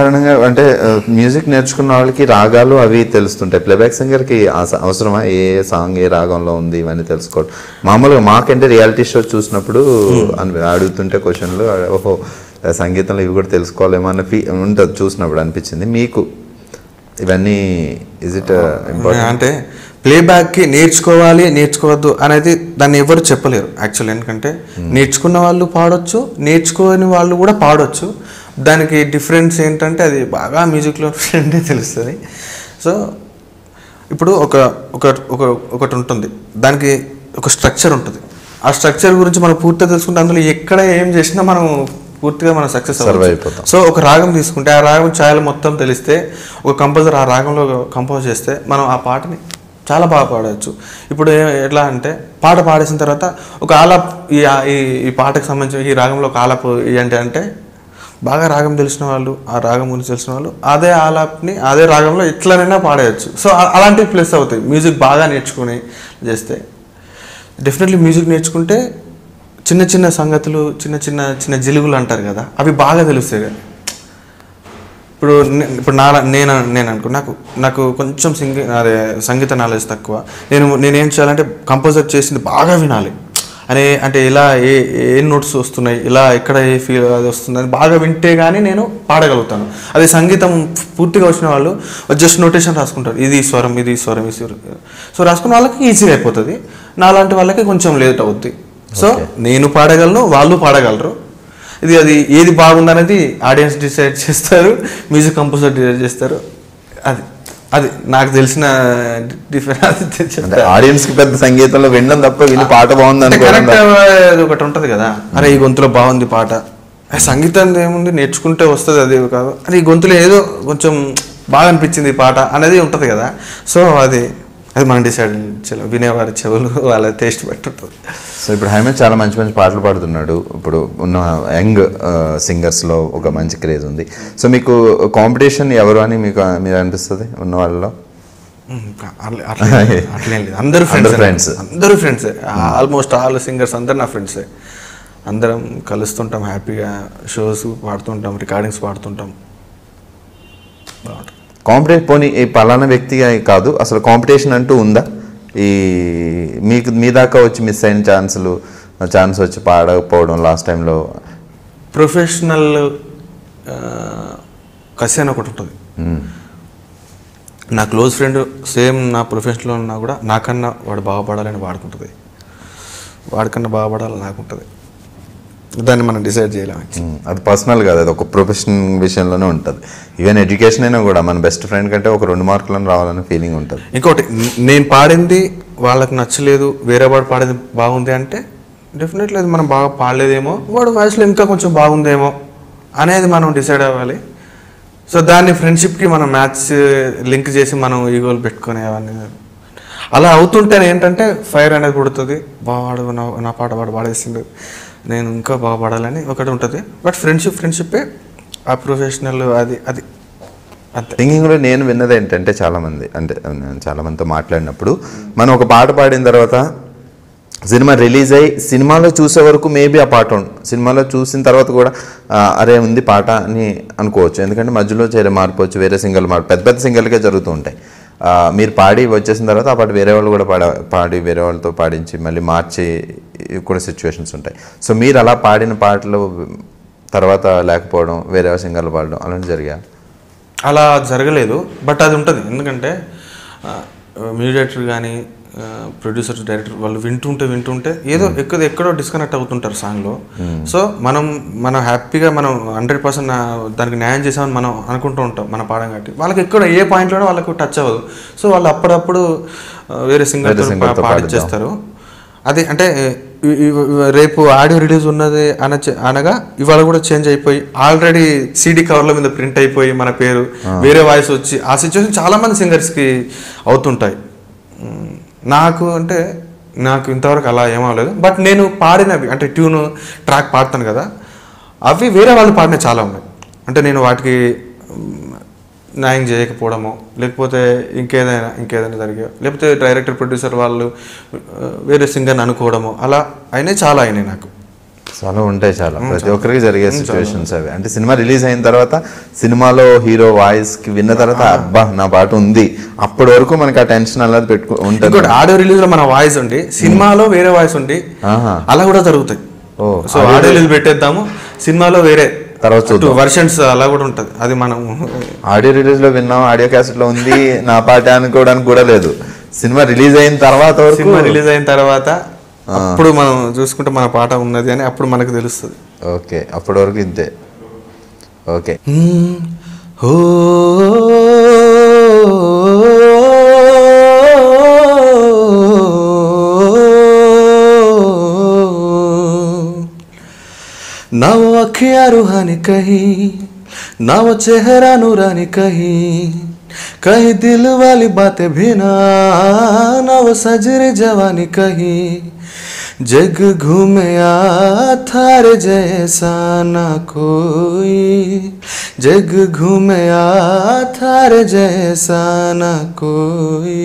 సాధారణంగా అంటే మ్యూజిక్ నేర్చుకున్న వాళ్ళకి రాగాలు అవి తెలుస్తుంటాయి. ప్లేబ్యాక్ సింగర్కి అవసరమా ఏ సాంగ్ ఏ రాగంలో ఉంది ఇవన్నీ తెలుసుకోవడం? మామూలుగా మాకంటే రియాలిటీ షో చూసినప్పుడు అడుగుతుంటే క్వశ్చన్లు, ఓహో సంగీతంలో ఇవి కూడా తెలుసుకోవాలేమో అన్న ఉంటుంది చూసినప్పుడు అనిపించింది. మీకు ఇవన్నీ ఇజ్ ఇట్ ఇంపార్టెంట్? అంటే ప్లేబ్యాక్కి నేర్చుకోవాలి నేర్చుకోవద్దు అనేది దాన్ని ఎవరు చెప్పలేరు యాక్చువల్లీ. ఎందుకంటే నేర్చుకున్న వాళ్ళు పాడొచ్చు, నేర్చుకోని వాళ్ళు కూడా పాడొచ్చు. దానికి డిఫరెన్స్ ఏంటంటే అది బాగా మ్యూజిక్లో అంటే తెలుస్తుంది. సో ఇప్పుడు ఒకటి ఉంటుంది, దానికి ఒక స్ట్రక్చర్ ఉంటుంది. ఆ స్ట్రక్చర్ గురించి మనం పూర్తిగా తెలుసుకుంటే అందులో ఎక్కడ ఏం చేసినా మనం పూర్తిగా మనం సక్సెస్ అయిపోతాం. సో ఒక రాగం తీసుకుంటే ఆ రాగం ఛాయలు మొత్తం తెలిస్తే ఒక కంపోజర్ ఆ రాగంలో కంపోజ్ చేస్తే మనం ఆ పాటని చాలా బాగా పాడవచ్చు. ఇప్పుడు ఎట్లా అంటే పాట పాడేసిన తర్వాత ఒక ఆలాప్ ఈ పాటకు సంబంధించిన ఈ రాగంలో ఒక ఆలాప్ ఏంటి అంటే బాగా రాగం తెలిసిన వాళ్ళు, ఆ రాగం గురించి తెలిసిన వాళ్ళు అదే ఆలాప్ని అదే రాగంలో ఎట్లనైనా పాడేయచ్చు. సో అలాంటివి ప్లస్ అవుతాయి మ్యూజిక్ బాగా నేర్చుకుని చేస్తే. డెఫినెట్లీ మ్యూజిక్ నేర్చుకుంటే చిన్న చిన్న సంగతులు, చిన్న చిన్న చిన్న జిలుగులు అంటారు కదా, అవి బాగా తెలుస్తాయి. కానీ ఇప్పుడు నేను అనుకో నాకు కొంచెం సంగీత నాలెడ్జ్ తక్కువ. నేనేం చేయాలంటే కంపోజర్ చేసింది బాగా వినాలి అంటే ఇలా ఏ నోట్స్ వస్తున్నాయి, ఇలా ఎక్కడ ఏ ఫీల్ అది వస్తుంది అని బాగా వింటే కానీ నేను పాడగలుగుతాను. అదే సంగీతం పూర్తిగా వచ్చిన వాళ్ళు జస్ట్ నోటేషన్ రాసుకుంటారు, ఇది స్వరం ఇది స్వరం ఇది స్వరం. సో రాసుకున్న వాళ్ళకి ఈజీగా అయిపోతుంది, నాలాంటి వాళ్ళకి కొంచెం లేట్ అవుద్ది. సో నేను పాడగలను, వాళ్ళు పాడగలరు. అది ఏది బాగుందనేది ఆడియన్స్ డిసైడ్ చేస్తారు, మ్యూజిక్ కంపోజర్ డిసైడ్ చేస్తారు. అది నాకు తెలిసిన డిఫరెన్స్. ఆడియన్స్ కి పెద్ద సంగీతంలో వినడం తప్ప విని పాట బాగుంది కరెక్ట్ ఒకటి ఉంటుంది కదా, అరే ఈ గొంతులో బాగుంది పాట, సంగీతం ఏముంది నేర్చుకుంటే వస్తుంది, అది కాదు అరే ఈ గొంతులో ఏదో కొంచెం బాగా అనిపించింది పాట అనేది ఉంటుంది కదా. సో అది మనం డిసైడ్ వినేవారి చెవులు వాళ్ళ టేస్ట్ బట్టి ఉంటుంది. సో ఇప్పుడు హైమన్ చాలా మంచి మంచి పాటలు పాడుతున్నాడు. ఇప్పుడు ఉన్న యంగ్ సింగర్స్లో ఒక మంచి క్రేజ్ ఉంది. సో మీకు కాంపిటీషన్ ఎవరు అని మీరు అనిపిస్తుంది ఉన్న వాళ్ళలో? అట్లేం లేదు, అందరూ ఫ్రెండ్స్, ఆల్మోస్ట్ ఆల్ సింగర్స్ అందరు నా ఫ్రెండ్సే. అందరం కలుస్తుంటాం, హ్యాపీగా షోస్ పాడుతుంటాం, రికార్డింగ్స్ పాడుతుంటాం, బాగుంటుంది. కాంపిటేషన్ పోనీ ఈ పలానా వ్యక్తిగా కాదు, అసలు కాంపిటీషన్ అంటూ ఉందా? మీకు మీ దాకా వచ్చి మిస్ అయిన ఛాన్స్ వచ్చి పాడకపోవడం లాస్ట్ టైంలో? ప్రొఫెషనల్ కసి అని ఒకటి ఉంటుంది. నా క్లోజ్ ఫ్రెండ్ సేమ్ నా ప్రొఫెషనల్లో ఉన్నా కూడా నాకన్నా వాడు బాగుపడాలని వాడుకుంటుంది, వాడికన్నా బాగుపడాలని నాకుంటుంది. దాన్ని మనం డిసైడ్ చేయలేము. అది పర్సనల్ కాదు, అది ఒక ప్రొఫెషన్ విషయంలోనే ఉంటుంది. ఈవెన్ ఎడ్యుకేషన్ అయినా కూడా మన బెస్ట్ ఫ్రెండ్ కంటే ఒక 2 మార్కులను రావాలనే ఫీలింగ్ ఉంటుంది. ఇంకోటి, నేను పాడింది వాళ్ళకి నచ్చలేదు, వేరే వాడు పాడేది బాగుంది అంటే డెఫినెట్లీ అది మనం బాగా పాడలేదేమో, వాడు వాయిస్లో ఇంకా కొంచెం బాగుందేమో అనేది మనం డిసైడ్ అవ్వాలి. సో దాన్ని ఫ్రెండ్షిప్కి మనం మ్యాచ్ లింక్ చేసి మనం ఈగోలు పెట్టుకునే అవన్నీ అలా అవుతుంటేనే ఏంటంటే ఫైర్ అనేది పుడుతుంది. వాడు నా పాట వాడు పాడేసిండు, నేను ఇంకా బాగా పాడాలని ఒకటి ఉంటుంది. బట్ ఫ్రెండ్షిప్పే ఆ ప్రొఫెషనల్ అది అంతే. సింగింగ్లో నేను విన్నది ఏంటంటే చాలామందితో మాట్లాడినప్పుడు మనం ఒక పాట పాడిన తర్వాత సినిమా రిలీజ్ అయ్యి సినిమాలో చూసే వరకు మేబీ ఆ పాట సినిమాలో చూసిన తర్వాత కూడా అరే ఉంది పాట అని అనుకోవచ్చు. ఎందుకంటే మధ్యలో చేరే మార్పు వచ్చు, వేరే సింగల్ మార్పు పెద్ద సింగల్కే జరుగుతూ ఉంటాయి. మీరు పాడి వచ్చేసిన తర్వాత ఆ పాట వేరే వాళ్ళు కూడా పాడి వేరే వాళ్ళతో పాడించి మళ్ళీ మార్చి కూడా సిచ్యువేషన్స్ ఉంటాయి. సో మీరు అలా పాడిన పాటలు తర్వాత లేకపోవడం, వేరే సింగర్లు పాడడం అలాంటి అలా జరగలేదు. బట్ అది ఉంటుంది, ఎందుకంటే మ్యూజిక్ డైరెక్టర్ కానీ ప్రొడ్యూసర్ డైరెక్టర్ వాళ్ళు వింటుంటే ఏదో ఎక్కడో డిస్కనెక్ట్ అవుతుంటారు సాంగ్లో. సో మనం హ్యాపీగా మనం 100% దానికి న్యాయం చేసామని మనం అనుకుంటూ ఉంటాం మన పాడం కాబట్టి, వాళ్ళకి ఎక్కడ ఏ పాయింట్లోనే వాళ్ళకు టచ్ అవ్వదు. సో వాళ్ళు అప్పుడప్పుడు వేరే సింగర్తో పాడించేస్తారు. అది అంటే రేపు ఆడియో రిలీజ్ ఉన్నది అనగా ఇవాళ కూడా చేంజ్ అయిపోయి ఆల్రెడీ CD కవర్ల మీద ప్రింట్ అయిపోయి మన పేరు వేరే వాయిస్ వచ్చి ఆ సిచ్యువేషన్ చాలామంది సింగర్స్కి అవుతుంటాయి. నాకు ఇంతవరకు అలా ఏమవలేదు. బట్ నేను పాడినవి అంటే ట్రాక్ పాడతాను కదా, అవి వేరే వాళ్ళు పాడినవి చాలా ఉన్నాయి. అంటే నేను వాటికి న్యాయం చేయకపోవడమో, లేకపోతే ఇంకేదైనా జరిగా, లేకపోతే డైరెక్టర్ ప్రొడ్యూసర్ వాళ్ళు వేరే సింగర్ని అనుకోవడమో అలా చాలా అయినాయి నాకు. చాలా ఉంటాయి, చాలా ప్రతి ఒక్కరికి జరిగే సిచ్యువేషన్స్ అవి. అంటే సినిమా రిలీజ్ అయిన తర్వాత సినిమాలో హీరో వాయిస్ కి విన్న తర్వాత అబ్బా నా పాట ఉంది, అప్పటి వరకు మనకి ఆ టెన్షన్ అలా ఉంటుంది. ఆడియో రిలీజ్ లో మన వాయిస్ ఉండి సినిమాలో వేరే వాయిస్ ఉండి అలా కూడా జరుగుతాయి. సో ఆడియో రిలీజ్ పెట్టేద్దాము, సినిమాలో వేరే తర్వాత వర్షన్స్ అలా కూడా ఉంటది. అది మనం ఆడియో రిలీజ్ లో విన్నాం, ఆడియో క్యాసెట్ లో ఉంది నా పాట అనుకోవడానికి కూడా లేదు. సినిమా రిలీజ్ అయిన తర్వాత అప్పుడు మనం చూసుకుంటే మన పాట ఉన్నది అని అప్పుడు మనకు తెలుస్తుంది. ఓకే, అప్పటి వరకు ఇంతే. ఓకే, ना वो अखियाँ रूहानी कहीं, ना वो चेहरा नूरानी कहीं, कहीं दिल वाली बातें भी ना वो सजरी जवानी कहीं, जग घूमया थारे जैसा ना कोई, जग घूमया थारे जैसा ना कोई.